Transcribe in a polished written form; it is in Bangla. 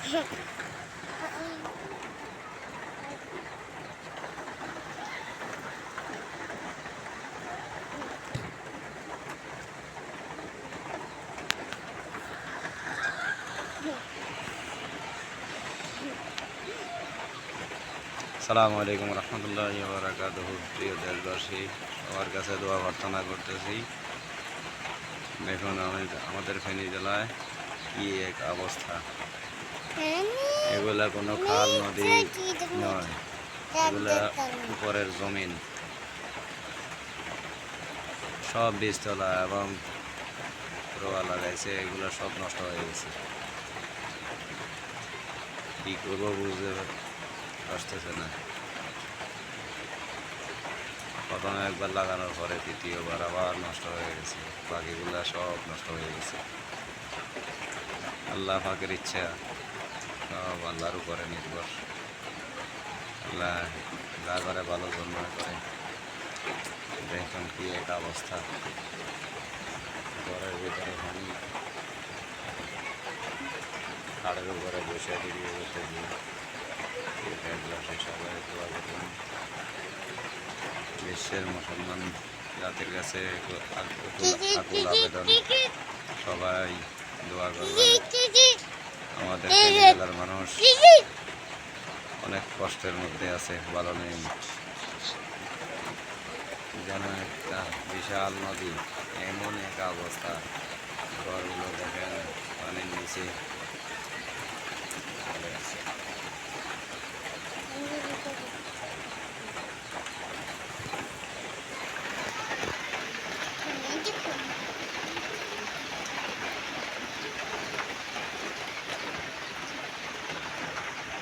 আসসালামু আলাইকুম রহমতুল্লাহি ওয়া বারাকাতুহু। প্রিয় দেশবাসী, সবার কাছে দোয়া প্রার্থনা করতেছি। দেখুন আমাদের ফেনী জেলায় কি এক অবস্থা। এগুলা কোনো খাল নদী নয়, এগুলা উপরের জমিন, সব বীজতলা এবং রোয়া লাগাইছে, এগুলো সব নষ্ট হয়ে গেছে। কি করবো বুঝতে আসতেছে না। প্রথমে একবার লাগানোর পরে দ্বিতীয়বার আবার নষ্ট হয়ে গেছে, বাকিগুলা সব নষ্ট হয়ে গেছে। আল্লাহ পাকের ইচ্ছা, সব আল্লাহর উপরে নির্ভর। আল্লাহ যা করে ভালো জন্য করে। দেখুন কি একটা অবস্থা, ঘরের ভিতরে পানি, খাড়ের উপরে বসে দিয়ে বসেছি। সবাই দোয়া করুন, বিশ্বের মুসলমান জাতির কাছে আকুল আবেদন, সবাই দোয়া করবেন। আমাদের জেলার মানুষ অনেক কষ্টের মধ্যে আছে, ভালো নেই। যেন একটা বিশাল নদী, এমন একটা অবস্থা, ঘরগুলো দেখেন পানির নিচে।